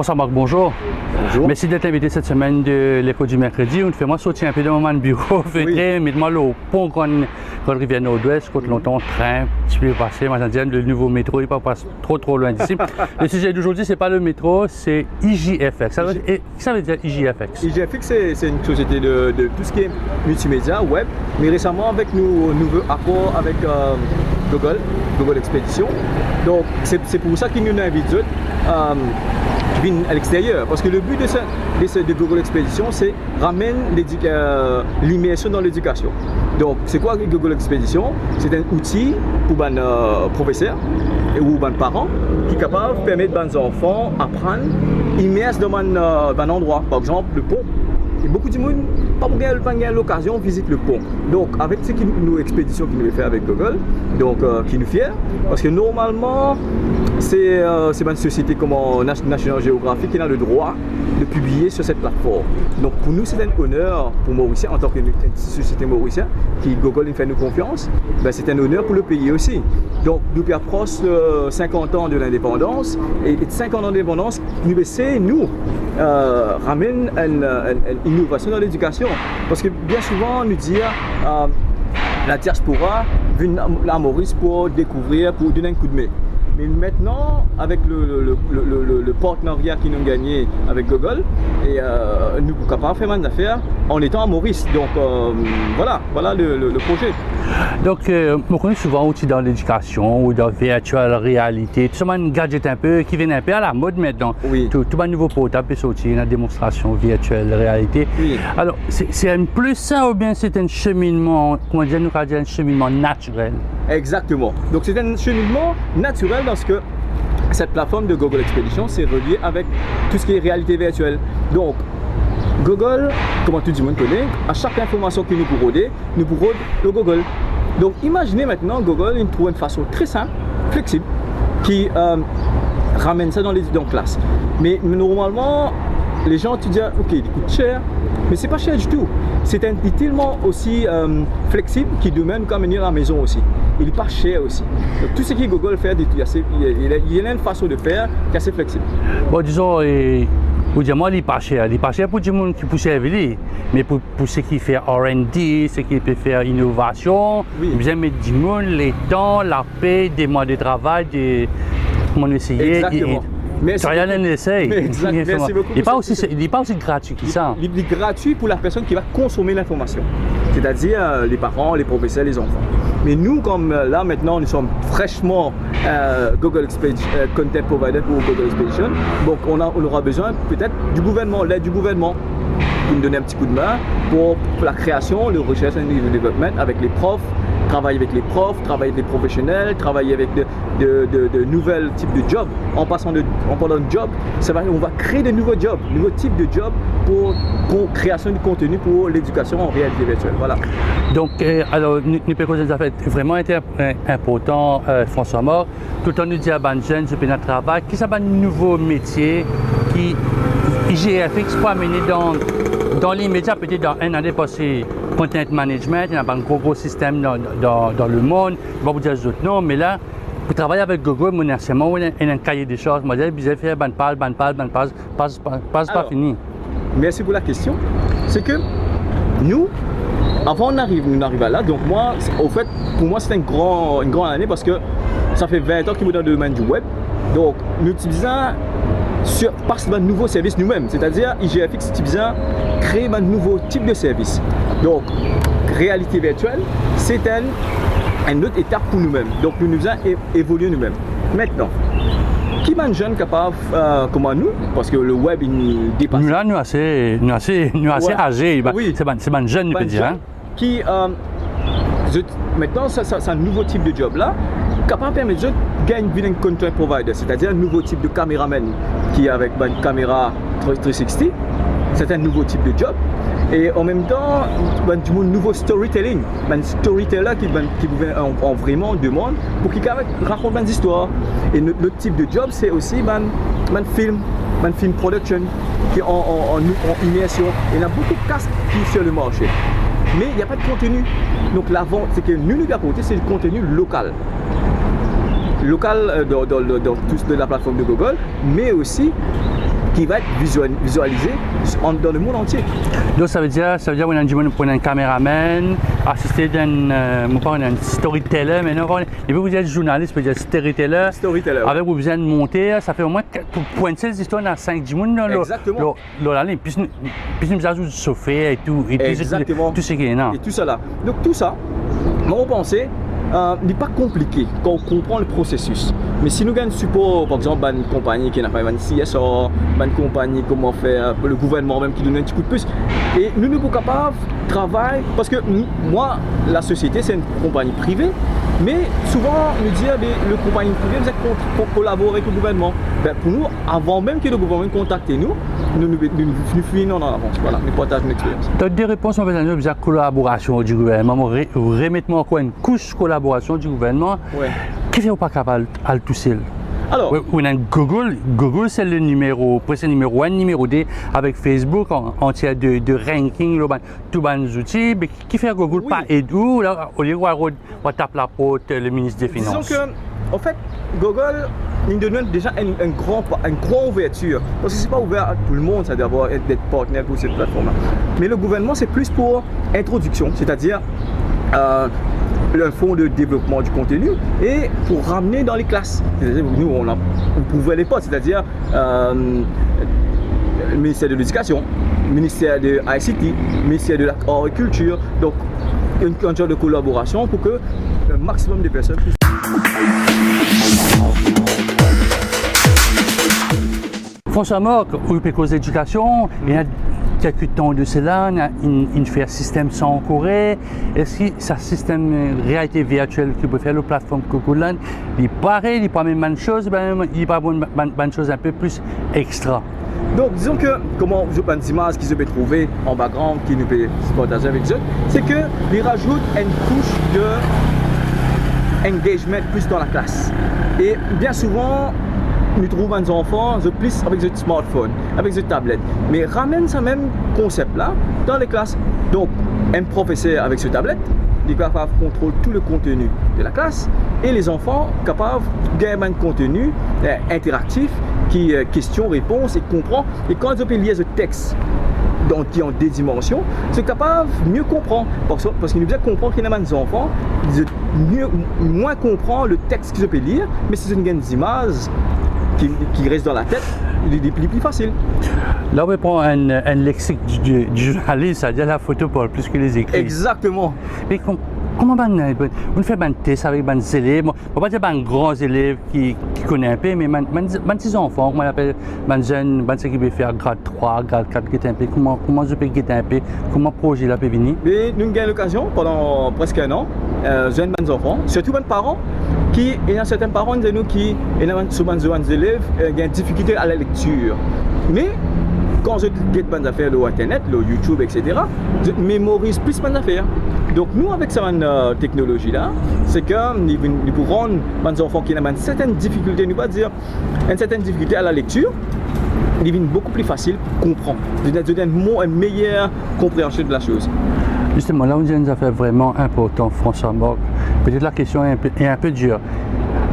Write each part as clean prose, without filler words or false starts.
François-Marc, bonjour. Bonjour. Merci d'être invité cette semaine de l'écho du mercredi. On fait moi sortir un peu de mon bureau, mettez-moi au pont quand Rivière Nord-Ouest, quand longtemps train, petit peu passé, le nouveau métro, il ne passe trop loin d'ici. Le sujet d'aujourd'hui, ce n'est pas le métro, c'est IJFX. Ça veut dire IJFX? IJFX, c'est une société de tout ce qui est multimédia, web, mais récemment avec nos nouveaux accords avec Google Expedition. Donc c'est pour ça qu'ils nous invitent à l'extérieur, parce que le but de Google Expedition, c'est ramener l'immersion dans l'éducation. Donc c'est quoi Google Expedition? C'est un outil pour les professeurs ou les parents qui est capable de permettre aux enfants d'apprendre immerser dans un endroit, par exemple le pont. Et beaucoup de monde pas gagner l'occasion visite le pont. Donc avec ce nos expéditions qui nous fait avec Google, donc qui nous fier, parce que normalement c'est une société comme National Geographic qui a le droit de publier sur cette plateforme. Donc pour nous c'est un honneur pour Mauricien en tant que société mauricienne qui Google nous fait nous confiance, ben, c'est un honneur pour le pays aussi. Donc nous approchons 50 ans de l'indépendance et 50 ans d'indépendance nous ramène une innovation dans l'éducation. Parce que bien souvent, on nous dit la diaspora vient à Maurice pour découvrir, pour donner un coup de main. Mais maintenant, avec le partenariat qu'ils ont gagné avec Google, et nous sommes capables de faire des affaires en étant à Maurice. Donc voilà le projet. Donc, on connaît souvent aussi dans l'éducation ou dans la virtual réalité, tout ça, un gadget un peu qui vient un peu à la mode maintenant. Oui. Tout un nouveau portable peut sortir, une démonstration virtuelle réalité. Oui. Alors, c'est un plus ça ou bien c'est un cheminement, comment dire, nous allons dire un cheminement naturel? Exactement. Donc c'est un cheminement naturel parce que cette plateforme de Google Expedition c'est relié avec tout ce qui est réalité virtuelle. Donc Google, comment tout le monde connaît, à chaque information que nous pouvons le Google. Donc imaginez maintenant Google il trouve une façon très simple, flexible, qui ramène ça dans classe. Mais normalement, les gens te disent ok, il coûte cher, mais c'est pas cher du tout. C'est tellement aussi flexible qu'il demande qu'à venir à la maison aussi. Il n'est pas cher aussi. Donc tout ce que Google fait, il y a une façon de faire qui est assez flexible. Bon, disons, pour dire moi, il n'est pas cher. Il n'est pas cher pour du monde qui peut servir, mais pour ce qui fait R&D, ce qui peut faire innovation, oui. Vous aimez du monde, les temps, la paix, des mois de travail, comment essayer. Exactement. Tu rien à essayer. Merci beaucoup. Il n'est pas aussi gratuit que ça. Il est gratuit pour la personne qui va consommer l'information, c'est-à-dire les parents, les professeurs, les enfants. Mais nous, comme là maintenant, nous sommes fraîchement Google Expedition, Content Provider pour Google Expedition, donc on aura besoin peut-être du gouvernement, l'aide du gouvernement, pour nous donner un petit coup de main pour la création, le recherche et le développement avec les profs, travailler avec les profs, travailler avec les professionnels, travailler avec de nouvelles types de jobs. En parlant de job, on va créer de nouveaux jobs, nouveaux types de jobs pour création de contenu pour l'éducation en réalité virtuelle. Voilà. Donc, alors, nous pouvons dire que vraiment important, François-Marc, tout le temps nous dit à les jeunes, c'est notre travail, qui c'est un nouveau métier qui IJFX peut amener dans l'immédiat, peut-être dans un année passé, content management, il y a un gros système dans le monde, je ne vais pas vous dire les autres noms, mais là, pour travailler avec Google, il y a un cahier des choses, moi, je vais faire pas fini. Merci pour la question. C'est que nous, avant on arrive là, donc moi, au fait, pour moi, c'est une grande année parce que ça fait 20 ans que je suis dans le domaine du web. Donc, nous utilisons parce que un nouveau service nous-mêmes, c'est-à-dire IJFX utilisant créer un nouveau type de service. Donc, réalité virtuelle, c'est une autre étape pour nous-mêmes. Donc, nous avons évolué nous-mêmes. Maintenant, qui est un jeune capable comme nous, parce que le web il dépasse. Nous là, nous assez âgés. Oui. C'est un jeune, nous peut dire. Qui maintenant, c'est un nouveau type de job là, capable de permettre de gagner un content provider, c'est-à-dire un nouveau type de caméraman qui est avec une caméra 360. C'est un nouveau type de job. Et en même temps, du nouveau storytelling, un storyteller qui en vraiment demande pour qu'il raconte des histoires. Et notre type de job, c'est aussi un film production qui est en immersion. Il y a beaucoup de casques qui sont sur le marché, mais il n'y a pas de contenu. Donc la vente, c'est que nous apporter, c'est du contenu local. Local dans toute la plateforme de Google, mais aussi qui va être visualisé dans le monde entier. Donc ça veut dire qu'on a un caméraman, assisté d'un storyteller, mais non, et puis vous êtes journaliste, vous êtes storyteller. Storyteller. Avec vous besoin de monter, ça fait au moins pour pointer les histoires dans 5 10 Exactement. Puis nous avons du software et tout. Et Exactement. Tout ce qui est là. Et tout ça là. Donc tout ça, on pensait, n'est pas compliqué quand on comprend le processus. Mais si nous gagnons support, par exemple, une compagnie qui n'a pas une CSR, une compagnie comment faire, le gouvernement même qui donne un petit coup de plus, et nous sommes capables de travailler, parce que moi, la société c'est une compagnie privée, mais souvent nous disent le compagnie privée vous êtes pour collaborer avec le gouvernement. Ben, pour nous, avant même que le gouvernement contacte nous finissons en avance. Voilà, nous partageons une expérience. Tu as des réponses en fait à la collaboration du gouvernement. Remettons encore une couche de collaboration du gouvernement. Ouais. Qu'est-ce que vous pas capable de tout seul? Alors, Google c'est le numéro 1, numéro 2 avec Facebook en tiers de ranking, tous les outils. Mais qui fait Google oui. Pas aide où là, au lieu de taper la porte le ministre des Finances? Disons que, en fait, Google nous donne déjà une grande ouverture. Parce que ce n'est pas ouvert à tout le monde, ça doit d'être partenaire pour cette plateforme-là. Mais le gouvernement, c'est plus pour introduction, c'est-à-dire un fonds de développement du contenu et pour ramener dans les classes. C'est-à-dire, nous, on pouvait les pas, c'est-à-dire le ministère de l'Éducation, le ministère de ICT, le ministère de l'Agriculture. Donc, un genre de collaboration pour que le maximum de personnes puissent. François Moc, où peut cause d'éducation, il y a quelques temps de cela, il fait un système sans Corée. Est-ce que ce système réalité virtuelle que peut faire la plateforme Google, il est pareil, il n'est pas la même chose, il n'est pas une chose un peu plus extra. Donc, disons que, comment je prends des images qu'ils peuvent trouver en background, qui nous peuvent partager avec eux, c'est qu'ils rajoutent une couche de engagement plus dans la classe. Et bien souvent, nous trouvons des enfants plus avec des smartphones, avec des tablettes. Mais ramène ce même concept-là dans les classes. Donc, un professeur avec ce tablette, il est capable de contrôler tout le contenu de la classe et les enfants capables de gagner un contenu interactif qui est question-réponse et comprend. Et quand ils ont lié ce texte qui ont des dimensions, c'est capable de mieux comprendre. Parce qu'il nous bien comprendre qu'il y a des enfants, moins comprendre le texte qu'ils peuvent lire, mais c'est une des images qui reste dans la tête, il est plus facile. Là, on prend un lexique du journaliste, c'est-à-dire la photo parle plus que les écrits. Exactement. Mais comment on fait un test avec des élèves, on ne va pas dire des grands élèves qui connaissent un peu, mais des petits enfants, comment on appelle, des jeunes, ceux qui veulent faire grade 3, grade 4, qui un peu, comment je peux guetter un peu, comment le projet là peut venir? Mais nous avons eu l'occasion pendant presque un an, jeunes enfants, surtout les parents, il y a certains parents de nous qui, souvent des élèves, ont des difficultés à la lecture. Mais quand je guette des affaires sur Internet, sur YouTube, etc., je mémorise plus mes affaires. Donc nous, avec cette technologie-là, c'est que nous pouvons rendre les enfants qui ont une certaine difficulté, nous pas dire une certaine difficulté à la lecture, il devient beaucoup plus facile pour comprendre. Une meilleure compréhension de la chose. Justement, là, on dit une affaire vraiment importante, François Moc. Peut-être la question est un peu dure.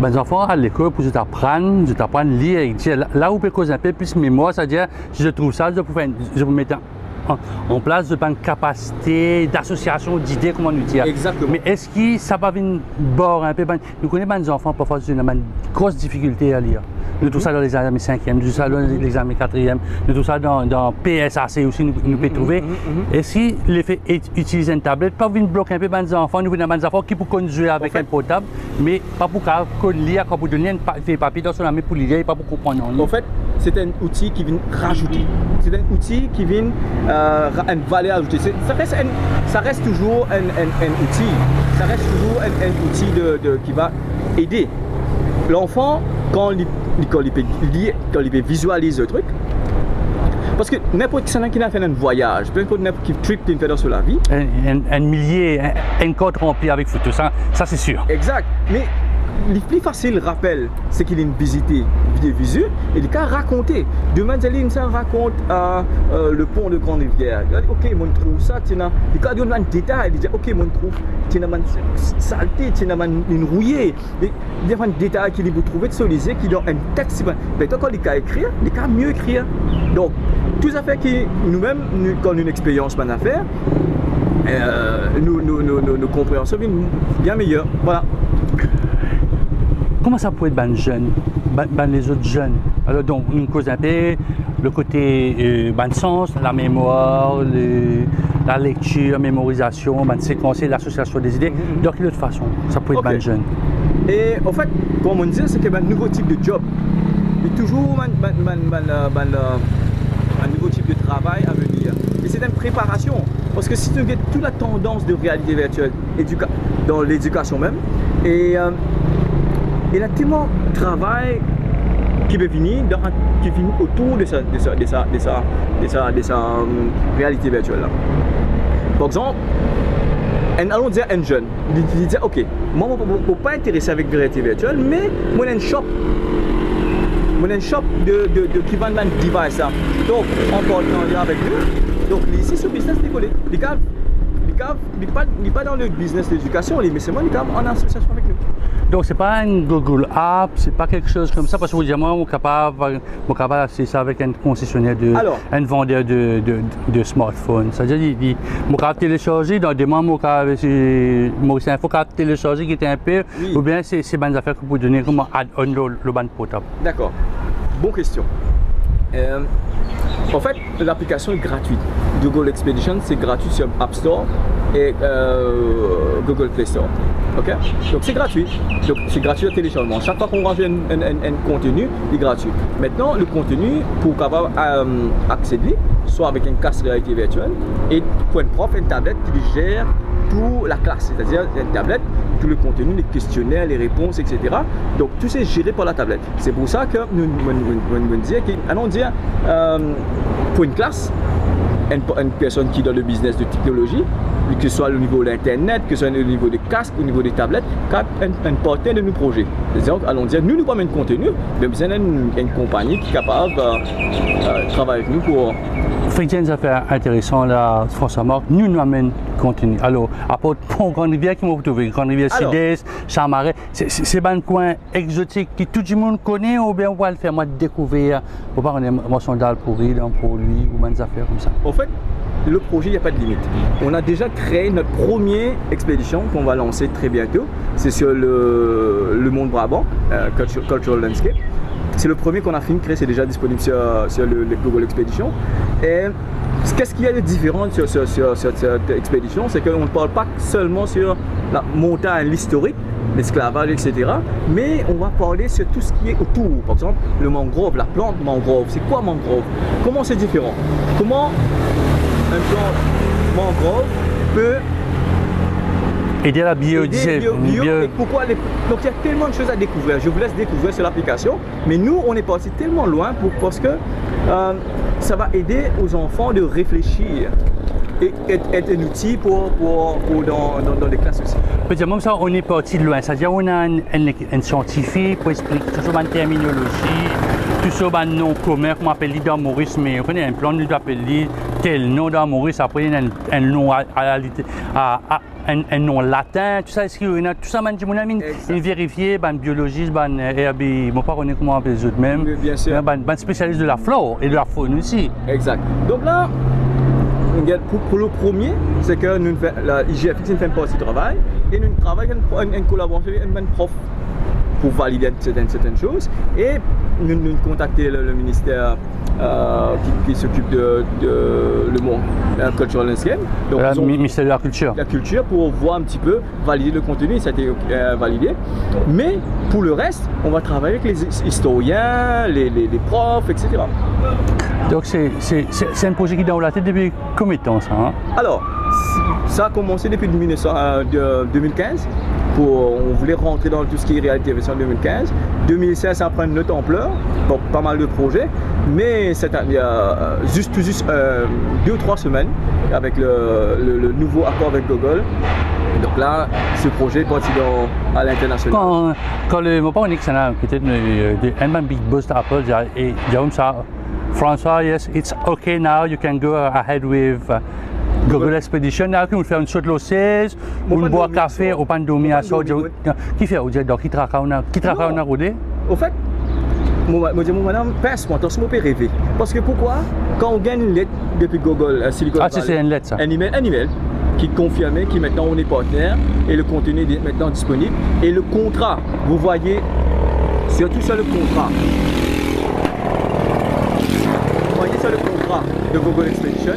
Les enfants à l'école, pour apprendre à lire et dire, là où on peut causer un peu plus mémoire, c'est-à-dire, si je trouve ça, je peux mettre en place une capacité d'association d'idées, comment nous dire. Exactement. Mais est-ce que ça va venir bord un peu? Nous connaissons des enfants, parfois, qui ont une grosse difficulté à lire. Nous tout ça dans les examens 5e, nous tout ça dans les examens 4e, nous tout ça dans PSAC aussi, nous pouvons trouver. Et si l'effet utiliser une tablette, pas venir bloquer un peu les enfants, nous venons des enfants qui peuvent conduire avec un portable, mais pas pour lire, quand vous donner un papier dans son main pour lire, et pas pour comprendre. En fait, c'est un outil qui vient rajouter. C'est un outil qui vient une valeur ajoutée. Ça reste toujours un outil. Ça reste toujours un outil qui va aider. L'enfant, quand il peut visualiser le truc, parce que n'importe qui a fait un voyage, n'importe qui trip qu'il fait dans la vie. Un millier, un code rempli avec photo, ça c'est sûr. Exact. Mais le plus facile rappel, c'est qu'il a visité idées visuelles et les cas raconter. Demain, il me raconte le pont de Grande Rivière. Ok, mon trouve ça, tu as les cas donnent un détail. Il dit ok, mon trouve, tu as une saleté, tu as une rouillée. Il y a un détail qu'il vous trouvez de soliser qui donne un texte. Mais quand les cas écrire, les cas mieux écrire. Donc, tout ça fait que nous-mêmes, quand une expérience à faire, nos compréhensions sont bien meilleures. Voilà. Comment ça peut être ban jeune, ban les autres jeunes? Alors donc, une cause un peu, le côté ban sens, la mémoire, la lecture, la mémorisation, ban séquencer, l'association des idées. De quelle autre façon ça peut être ban jeune? Et en fait, comme on disait, c'est qu'il y a un nouveau type de job. Il y a toujours un nouveau type de travail à venir. Et c'est une préparation. Parce que si tu regardes toute la tendance de réalité virtuelle dans l'éducation même, et il y a tellement de travail qui peut venir autour de sa réalité virtuelle. Là. Par exemple, allons dire un jeune, il dit ok, moi je ne peux pas intéresser avec la réalité virtuelle, mais moi j'ai un shop. Qui vend un device. Donc, on parle avec nous. Donc, ici, ce business décollé. Les gars, n'est pas dans le business d'éducation, mais c'est moi, les gars, en association avec nous. Donc, c'est pas un Google App, c'est pas quelque chose comme ça, parce que vous dites, moi, je suis capable d'acheter ça avec un concessionnaire, un vendeur de smartphone. C'est-à-dire, il dit, je suis capable de télécharger, dans des moments, il faut télécharger qui est un peu, ou bien c'est bonnes affaires que vous pouvez donner comme add-on le ban portable. D'accord. Bonne question. En fait, l'application est gratuite. Google Expedition, c'est gratuit sur App Store et Google Play Store. Ok? Donc c'est gratuit. Donc c'est gratuit à téléchargement. Chaque fois qu'on range un contenu, il est gratuit. Maintenant, le contenu, pour pouvoir accéder, soit avec une casque réalité virtuelle et pour un prof, une tablette qui gère toute la classe, c'est-à-dire une tablette, tout le contenu, les questionnaires, les réponses, etc. Donc tout c'est géré par la tablette. C'est pour ça que nous disons pour une classe, une personne qui est dans le business de technologie, que ce soit au niveau de l'internet, que ce soit au niveau des casques, au niveau des tablettes, un partenaire de nos projets. C'est-à-dire, allons dire, nous pas même de contenu, mais besoin d'une compagnie qui est capable de travailler avec nous pour. Fait des affaires intéressantes là, François Marc, nous amène contenu. Alors, à part pour Grande Rivière qui m'a retrouvé, Grande Rivière Sud-Est, Chamaret, c'est un coin exotique que tout le monde connaît ou bien on va le faire moi découvrir pour pas qu'on ait un sondage pour lui ou des affaires comme ça. En fait, le projet, il n'y a pas de limite. On a déjà créé notre première expédition qu'on va lancer très bientôt. C'est sur le Mont Brabant, Cultural Landscape. C'est le premier qu'on a fini de créer, c'est déjà disponible sur le Global Expedition. Et qu'est-ce qu'il y a de différent sur cette expédition? C'est qu'on ne parle pas seulement sur la montagne, l'historique, l'esclavage, etc. Mais on va parler sur tout ce qui est autour. Par exemple, le mangrove, la plante mangrove. C'est quoi mangrove? Comment c'est différent? Comment un plant mangrove peut aider la biodiversité. Et pourquoi donc il y a tellement de choses à découvrir. Je vous laisse découvrir sur l'application. Mais nous, on est parti tellement loin parce que ça va aider aux enfants de réfléchir et être un outil pour dans les classes aussi. Peut-être même ça, on est parti de loin. C'est-à-dire on a un scientifique pour expliquer tout ça en terminologie, tout ça en nom commun, comme on appelle dans Maurice, mais on a un plan nous appelle tel nom dans Maurice, après il y a un nom un nom latin, tout ça, tout ça, mon ami, il vérifie, un biologiste, un Airbnb, mon pas connaît comment on appelle les autres même, bien sûr. Un spécialiste de la flore et de la faune aussi. Exact. Donc là, pour le premier, c'est que la IGFX fait un partie de travail et nous travaillons en collaboration avec un prof pour valider certaines choses et nous contacter le ministère qui s'occupe de le monde Cultural Landscape. Donc le ministère de la Culture. La culture pour voir un petit peu, valider le contenu, ça a été validé. Mais pour le reste, on va travailler avec les historiens, les profs, etc. Donc c'est un projet qui est dans la tête depuis combien de temps ça Alors, ça a commencé depuis 2015. On voulait rentrer dans tout ce qui est réalité virtuelle en 2015. 2016, ça prend une autre ampleur, pour pas mal de projets. Mais il y a juste 2 ou 3 semaines avec le nouveau accord avec Google. Donc là, ce projet est parti à l'international. Quand le moment on est que ça a peut-être un big boost Apple, et Jérôme ça, François, yes, it's okay now, you can go ahead with Google Expedition. Now, qu'on fait une saute l'eau 16, ou une boire café, ou pas de dormir à ça. Qui fait aujourd'hui, qui travaille on a roulé? Au fait, moi, madame, pince-moi, t'as ce rêver. Parce que pourquoi? Quand on gagne une lettre depuis Google, Silicon Valley. Ah, c'est une lettre ça. Un email qui confirmait que maintenant on est partenaire et le contenu est maintenant disponible. Et le contrat, vous voyez, surtout sur le contrat. Vous voyez sur le contrat de Google Expedition,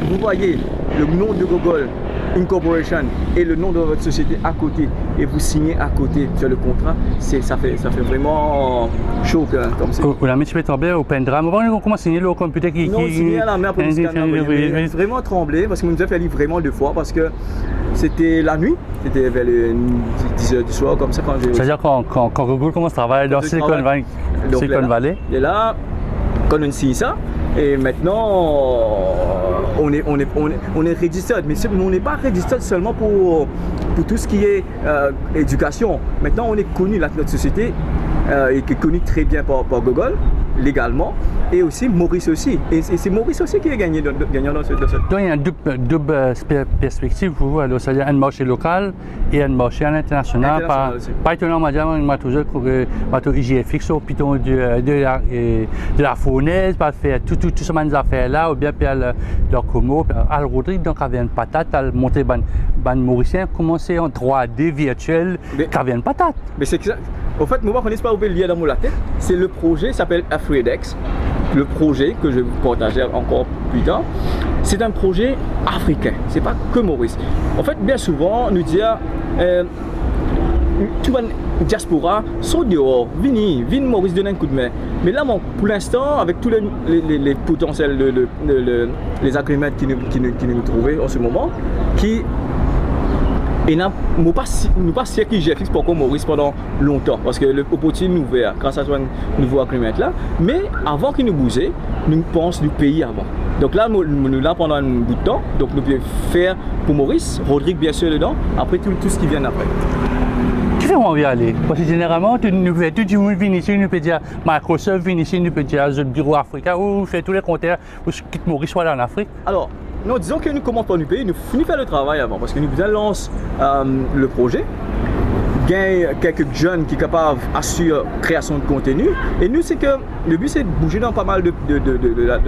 vous voyez le nom de Google Incorporation et le nom de votre société à côté et vous signez à côté sur le contrat, ça fait vraiment chaud comme c'est. Ou la mise peut tomber au pendrive. On commence à signer le computer qui. Non, signer à la main pour le scanner. Vraiment tremblé parce que nous nous avons fait vraiment 2 fois parce que c'était la nuit, c'était vers les 10h du soir comme ça quand j'ai. C'est-à-dire quand Google commence à travailler dans Silicon Valley. Et là, quand on signe ça, et maintenant on est registered, mais on n'est pas registered seulement pour tout ce qui est éducation. Maintenant on est connu, notre société est connue très bien par Google légalement et aussi Maurice aussi. Et c'est Maurice aussi qui est gagnant dans ce. Donc il y a une double perspective pour vous, alors c'est-à-dire un marché local et un marché à l'international. Pas étonnant, madame, m'a toujours IGFX au piton de la fournaise, pas faire tout ce genre d'affaires-là, ou bien faire leur commo, à Rodrigue, donc avec une patate, à monter ban mauricien, commencer en 3D virtuel, avec une patate. Mais c'est que ça. En fait, moi, je ne connais pas où le lien dans la tête. C'est le projet, s'appelle Afredex. Le projet que je vais vous partager encore plus tard, c'est un projet africain. C'est pas que Maurice. En fait, bien souvent, on nous dit, tu vas diaspora, saute dehors, viens Maurice donne un coup de main. Mais là, pour l'instant, avec tous les potentiels, les agréments qui nous trouvent en ce moment, et nous pas sûr que j'ai fixé pourquoi Maurice pendant longtemps parce que l'opportunité nous ouvert grâce à ce nouveau agrément là. Mais avant qu'il nous bouge, nous pensons du pays avant. Donc là, nous là pendant un bout de temps. Donc nous pouvons faire pour Maurice, Rodrigue bien sûr dedans. Après tout ce qui vient après. Qui fait envie d'aller? Parce que généralement, tout le monde vient ici, nous peut dire Microsoft vient ici, nous peut dire le bureau africain ou fait tous les compteurs où quitte Maurice soit là en Afrique. Alors. Non, disons que nous commençons par nous payer, nous finissons faire le travail avant parce que nous lançons le projet, gagnons quelques jeunes qui sont capables d'assurer la création de contenu et nous c'est que le but c'est de bouger dans pas mal de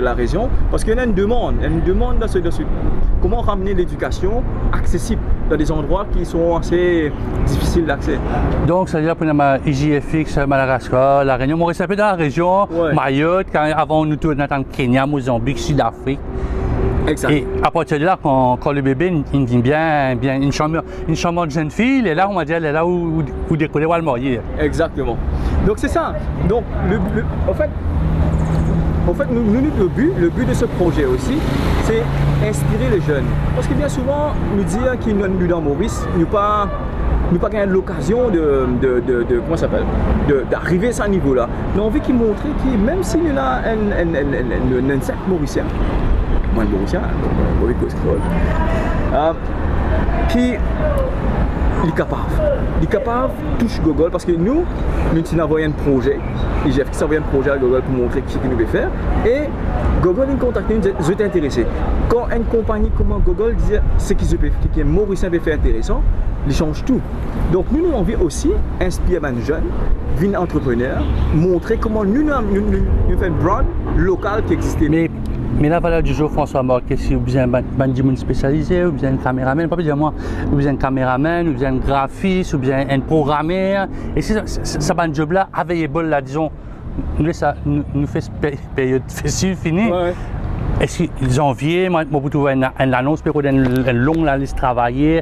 la région parce qu'il y a une demande dans ce comment ramener l'éducation accessible dans des endroits qui sont assez difficiles d'accès. Donc ça veut dire pour nous IGFX, Madagascar, la Réunion, Maurice un peu dans la région, ouais. Mayotte, avant nous tournons dans Kenya, Mozambique, Sud-Afrique. Exact. Et à partir de là, quand le bébé il vient bien une chambre de jeune fille, et là on va dire elle est là où décoller ou le marier. Exactement. Donc c'est ça. Donc en fait le but de ce projet aussi, c'est inspirer les jeunes. Parce que bien souvent, nous dire qu'ils nous dans Maurice, nous pas gagner l'occasion comment ça s'appelle, d'arriver à ce niveau-là. Nous avons envie qu'ils montrent que même si nous avons un insecte mauricien. Moi, le Mauricien, qui est capable de toucher Google parce que nous avons un projet, et j'ai fait un projet à Google pour montrer ce qu'il nous veut faire, et Google nous contacte, nous dit, je t'intéresse. Quand une compagnie comme Google dit ce qui est Mauricien veut faire intéressant, il change tout. Donc nous avons envie aussi d'inspirer les jeunes, les entrepreneurs, montrer comment nous faisons un brand local qui existe. Mais la valeur du jour, François Marquet, si vous avez un monde spécialisé, ou bien un caméraman, pas dire moi, ou bien un caméraman, ou bien un graphiste, ou bien un programmeur, et si ça un job là, available là, disons, nous fait période festive finie. Ouais. Est-ce que janvier, moi, vous trouvez une annonce pour une longue liste travailler,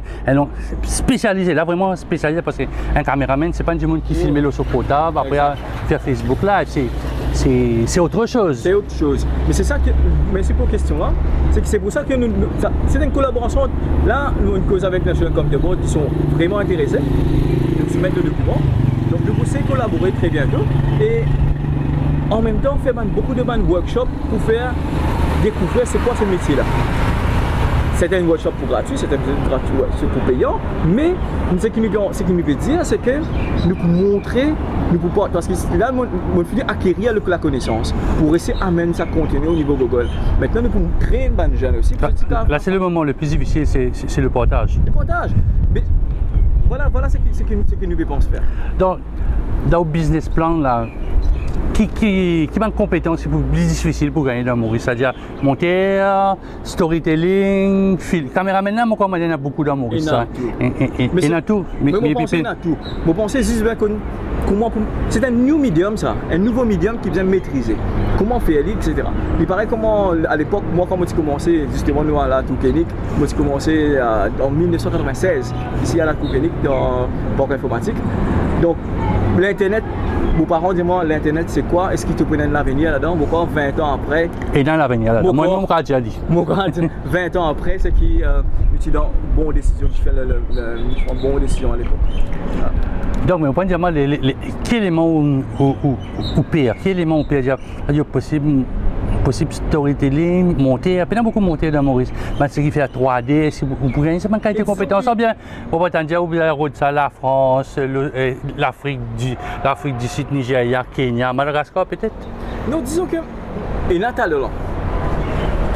spécialisée, là vraiment spécialisée, parce qu'un caméraman, c'est pas un monde qui filme le sur portable, après faire Facebook Live, c'est autre chose. C'est autre chose. Mais c'est ça que, mais c'est pour question là, c'est pour ça que c'est une collaboration. Là, nous une cause avec National Comedy Board qui sont vraiment intéressés de se mettre de courant. Donc nous pouvons collaborer très bientôt et en même temps faire beaucoup de workshops pour faire découvrir c'est quoi ce métier là. certains workshops pour gratuit, certains pour payant, mais ce qui nous veut dire, c'est que nous pouvons montrer, parce que là, nous faisons acquérir la connaissance pour essayer d'amener ça contenu au niveau Google. Maintenant, nous pouvons créer une bande jeune aussi. Là, c'est le moment le plus difficile, c'est le portage. Le portage. Mais voilà ce que nous devons faire. Dans le business plan, là, qui manque de compétences, c'est plus difficile pour gagner dans Maurice, c'est-à-dire monteur, storytelling, caméraman, là, moi, il y en a beaucoup dans Maurice. Il y en a tout. Mais vous pensez juste comment c'est un new medium, ça, un nouveau medium qui vient maîtriser. Comment faire, etc. Il paraît comment, à l'époque, moi, quand j'ai commencé, justement, nous, à la Touquenic, moi, j'ai commencé en 1996, ici à la Touquenic, dans Banque Informatique. Donc, l'Internet, vos parents disent-moi, l'Internet c'est quoi? Est-ce qu'ils te prennent l'avenir là-dedans? Pourquoi 20 ans après? Et dans l'avenir là-dedans. Moi, je l'ai déjà dit. 20 ans après, c'est qui utilise une bonne décision, qui fait une bonne décision à l'époque. Voilà. Donc, mais on peut dire, quel élément ou pire? Quel élément ou pire? C'est possible storytelling, monter, il y a beaucoup monter dans Maurice. Mais ce qui fait la 3D, si vous pouvez gagner, c'est pas qualité de compétence. Bien, on va dire, la France, l'Afrique du Sud, Nigeria, Kenya, Madagascar peut-être? Non, disons que, il y a un talent.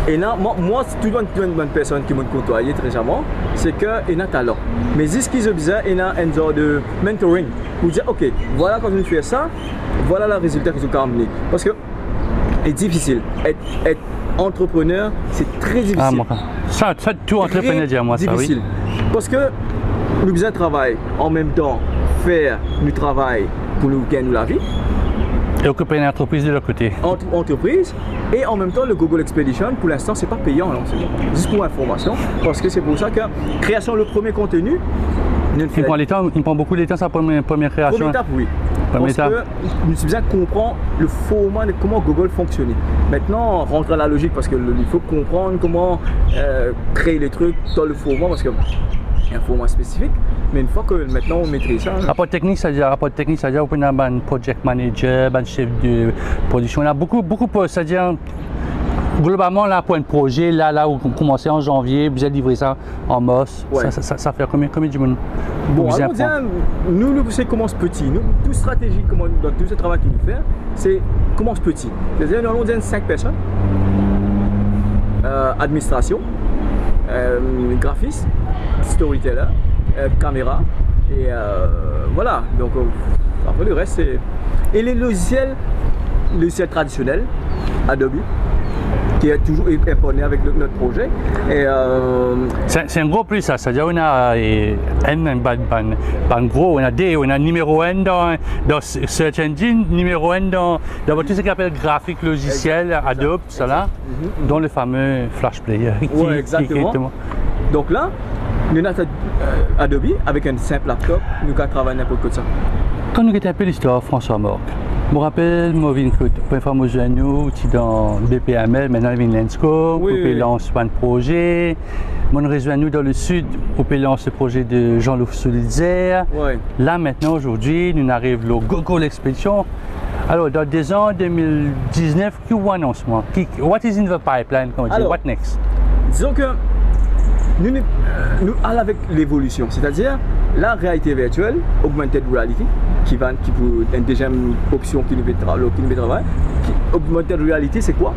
Et là, moi, c'est toute une personne qui m'a côtoyé très récemment, c'est qu'il y a un talent. Mais ce qui est bizarre, il y a un genre de mentoring. Vous dites, ok, voilà quand on fait ça, voilà le résultat qu'ils ont amené. Parce que c'est difficile. Être entrepreneur, c'est très difficile. Ça, tout entrepreneur dit à moi, ça, oui. Parce que nous besoin de travail en même temps, faire du travail pour nous gagner la vie. Et occuper une entreprise de l'autre côté. Entreprise, et en même temps, le Google Expedition, pour l'instant, c'est pas payant, non, c'est juste pour information. Parce que c'est pour ça que création, le premier contenu, il prend beaucoup de temps, sa première création. Première étape, oui. Parce que nous sommes besoin de comprendre le format de comment Google fonctionne. Maintenant, on rentre dans la logique parce qu'il faut comprendre comment créer les trucs dans le format parce qu'il y a un format spécifique. Mais une fois que maintenant on maîtrise ça. Rapport technique, c'est-à-dire vous pouvez avoir un project manager, un chef de production. Il y a beaucoup, c'est-à-dire globalement, là, pour un projet, là où vous commencez en janvier, vous avez livré ça en mars, ouais. ça fait combien de monde? Bon, alors, nous, c'est commence petit. Nous, toute stratégie, dans tout ce travail que nous faisons, c'est commence petit. C'est-à-dire, nous allons dire 5 personnes, administration, graphiste, storyteller, caméra, et voilà. Donc, après, le reste, c'est. Et les logiciels traditionnels, Adobe, qui est toujours imprégné avec notre projet. C'est un gros plus ça, c'est-à-dire on a un gros, on a numéro 1 dans Search Engine, numéro 1 dans tout ce qu'on appelle graphique logiciel, Adobe, ça là, dont le fameux Flash Player. Oui, exactement. Donc là, nous avons Adobe avec un simple laptop, nous pouvons travailler n'importe quoi de ça. Quand nous avons un peu l'histoire François Morc, je me rappelle, moi, je suis nous dans BPML, maintenant je viens Lensco, je lance un projet. Je rejoins nous dans le sud, je lance le projet de Jean-Loup Solidaire. Là, maintenant, aujourd'hui, nous arrivons au Google Expedition. Alors, dans des ans 2019, qui annonce moi? What is in the pipeline? What next? Disons que nous allons avec l'évolution, c'est-à-dire la réalité virtuelle, augmented reality, qui est une deuxième option qui nous fait travailler. Augmented reality, c'est quoi?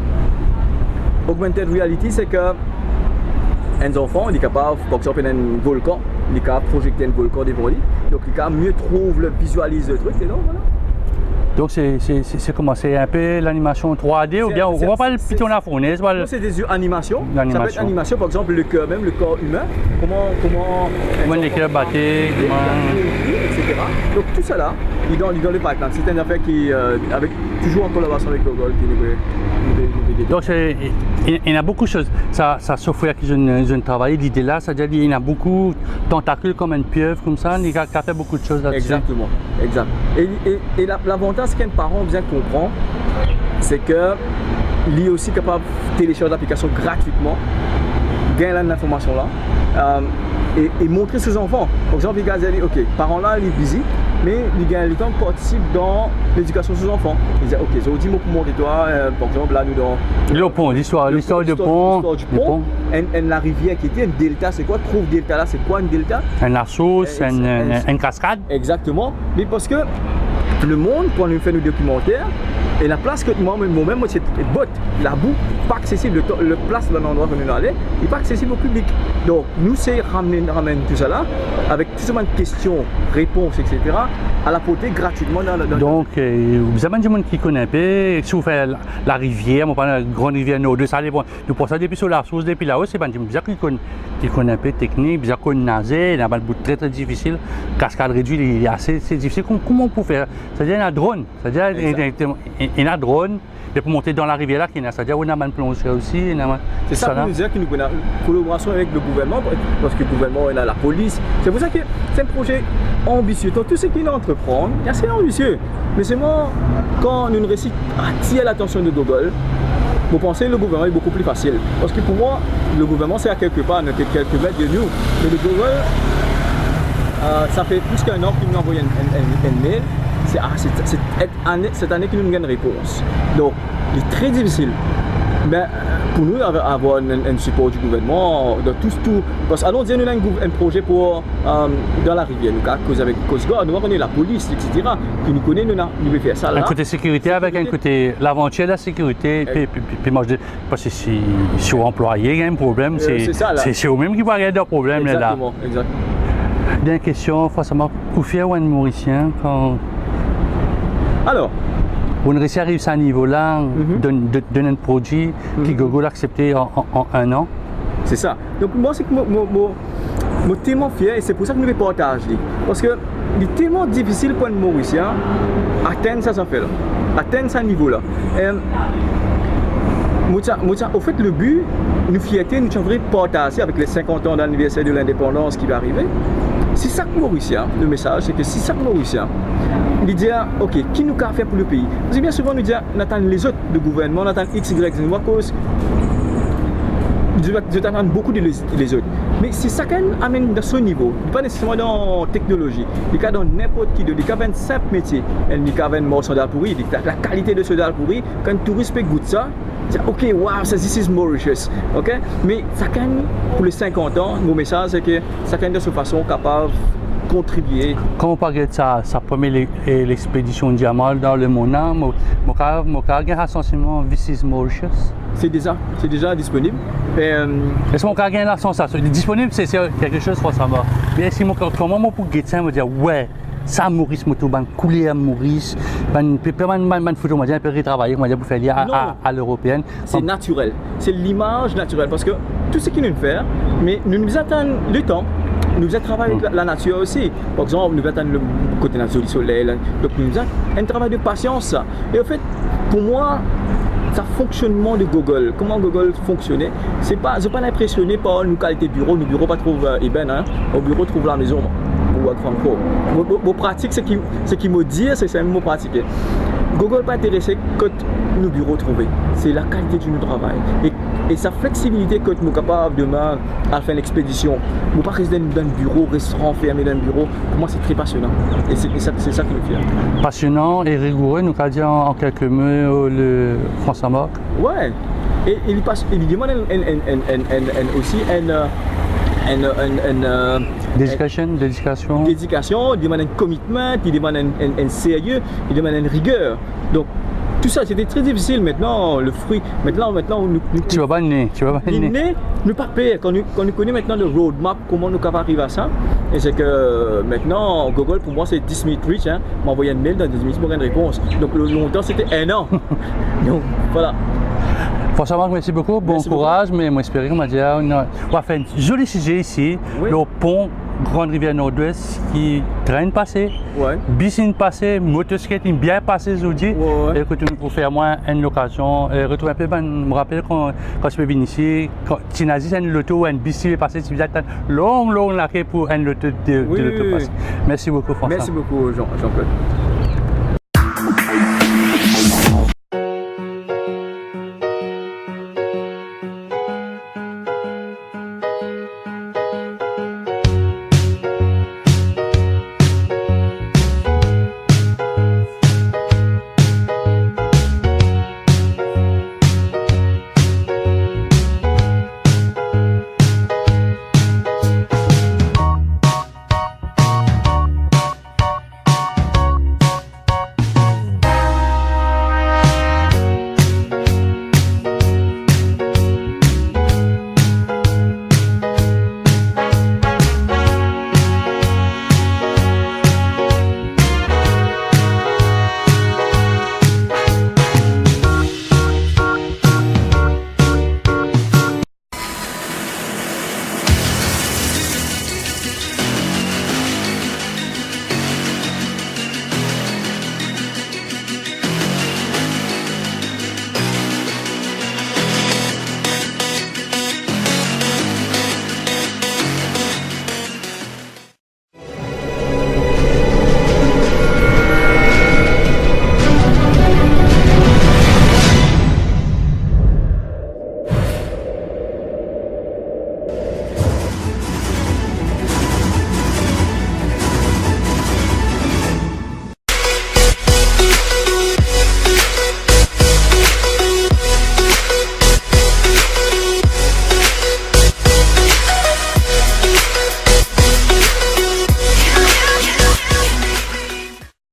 Augmented reality, c'est que un enfant il est capable, par exemple, un volcan, il est capable de projeter un volcan devant lui, donc il est capable mieux trouver, visualiser le truc, et donc voilà. Donc c'est comment? C'est un peu l'animation 3D ou bien on voit pas le piton à la fournaise? C'est des animations. Ça peut être animation, par exemple le cœur, même le corps humain. Comment les cœurs battent, etc. Donc tout ça là, il est dans le pipeline. C'est une affaire qui avec toujours en collaboration avec Google qui nous. Donc il y a beaucoup de choses. Ça software que je travaille, l'idée là, c'est-à-dire qu'il y a beaucoup de tentacules comme une pieuvre comme ça, il a fait beaucoup de choses là-dessus. Exactement, exact. Et l'avantage qu'un parent bien comprend, c'est que lui aussi capable de télécharger l'application gratuitement, gagner l'information là, et montrer ses enfants. Par exemple, il dit, ok, parent là, il est busy, mais les gens participent dans l'éducation des enfants. Ils disent, ok, je vous dis pour mon territoire, par exemple, là, nous dans... Le pont, l'histoire du pont. L'histoire du pont. Et la rivière qui était un delta, c'est quoi? Trouve delta là, c'est quoi un delta? Un source, une cascade. Exactement. Mais parce que le monde, quand on fait nos documentaires, et la place que moi-même, c'est botte, la boue, pas accessible, le place dans l'endroit où on est allé, n'est pas accessible au public. Donc, nous, c'est ramener tout ça là, avec tout ce de questions, réponses, etc., à la portée gratuitement dans Donc, vous avez du monde qui connaît un peu, si vous faites la rivière, on parle de la grande rivière Nord, ça dépend. Nous pensons depuis sur la source, depuis là-haut, c'est pas du monde qui connaît un peu technique, bizarre qu'on nager, il y a un bout très très difficile, cascade réduite, il est assez difficile. Comment on peut faire? C'est-à-dire, il y a un drone, c'est-à-dire, il y a un drone, mais pour monter dans la rivière là, c'est-à-dire, on a un plongeur aussi. C'est ça pour nous dire que nous avons une collaboration avec le gouvernement, parce que le gouvernement, il a la police. C'est pour ça que c'est un projet ambitieux. Donc, tout ce qu'il entreprend, c'est assez ambitieux. Mais c'est moi, quand nous réussissons à attirer l'attention de Google, vous pensez que le gouvernement est beaucoup plus facile. Parce que pour moi, le gouvernement, c'est à quelque part, quelques mètres de nous. Mais le Google, ça fait plus qu'un an qu'il nous envoie un mail. C'est cette année que nous avons une réponse. Donc, il est très difficile. Mais pour nous, avoir un support du gouvernement, de tout. Parce que, allons dire, nous avons un projet pour, dans la rivière, nous avons avec Coast Guard, nous avons la police, etc. Qui nous connaît, nous devons faire ça là. Un côté sécurité avec un côté l'aventure de la sécurité. Puis moi, je dis, parce que si vous employé, il y a un problème, c'est eux-mêmes qui vont avoir des problèmes. Exactement, exactement. Dernière question, François, où fier un Mauricien quand. Alors, on réussit à arriver à ce niveau-là, d'un produit que Google a accepté en un an. C'est ça. Donc moi, c'est que je suis tellement fier et c'est pour ça que nous le partageons. Parce que c'est tellement difficile pour un Mauricien d'atteindre ça fait-là, atteindre ce niveau-là. Au fait, le but, nous fierté, nous devrions partager avec les 50 ans d'anniversaire de l'indépendance qui va arriver. Si chaque Mauricien, le message, c'est que si chaque Mauricien, il dit, ok, qui nous a fait pour le pays? Parce que bien souvent, nous disons, on attend les autres, le gouvernement, on attend X, Y, Z, à cause. Je t'attends beaucoup de les autres. Mais si chacun amène dans ce niveau, pas nécessairement dans la technologie, il y a dans n'importe qui, il y a un simple métier, il y a un mort soldat pourri, la qualité de soldat pourri, quand un touriste goûte ça, c'est ok, wow, this is Mauritius. Okay? Mais chacun, pour les 50 ans, mon message c'est que chacun de cette façon capable de contribuer. Quand on parle de ça première l'expédition Diamant dans le monde, mon cas essentiellement This is Mauritius. C'est déjà disponible. Est-ce que mon cas gagne la sensation? Disponible, c'est quelque chose pour savoir. Mais est-ce que comment on peut guetter me dire ouais, ça Maurice moto ban couler à Maurice, ban photo moi dire peut retravailler moi dire pour faire lier à l'européenne. C'est naturel. C'est l'image naturelle parce que tout ce qu'il nous fait, mais nous attendons le temps. Nous travaillons avec la nature aussi. Par exemple, nous attendons le côté nature du soleil. Donc nous avons un travail de patience. Et en fait, pour moi, ça fonctionnement de Google, comment Google fonctionnait, je ne suis pas impressionné par nos qualités de bureau. Nos bureaux pas trop ébène, hein. Au bureau trouve la maison. Mon pratique, ce qui me dit, c'est un mot pratiqué. Google pas intéressé que nos bureaux trouvés. C'est la qualité de notre travail. Et sa flexibilité que nous sommes capables demain à faire l'expédition. Nous ne pas rester dans un bureau, restaurant fermé dans un bureau. Pour moi, c'est très passionnant. Et c'est ça qui me fait. Passionnant et rigoureux, nous allons dire en quelques mots le François Marc. Ouais. Et il demande aussi dédication, il demande un commitment, il demande un sérieux, il demande une rigueur. Donc tout ça c'était très difficile maintenant, le fruit. Maintenant tu vas pas né. Nous pas pire. Quand nous connaissons maintenant le roadmap, comment nous pouvons arriver à ça. Et c'est que maintenant Google pour moi c'est 10 minutes reach, hein. M'envoyer un mail dans 10 minutes pour une réponse. Donc le longtemps c'était un an. Donc voilà. François Marc, merci beaucoup, bon courage, mais moi j'espère qu'on va dire, on va faire un joli sujet ici, oui. Le pont Grande Rivière Nord-Ouest qui traîne passé, ouais. Bicine passé, motoskating bien passé aujourd'hui, ouais. Et que pour faire moi une occasion, retrouver un peu, je me rappelle quand je peux venir ici, quand tu as dit un loto ou un bicine est passé, tu as long laqué pour un loto de passer. Merci beaucoup François. Merci beaucoup Jean-Claude.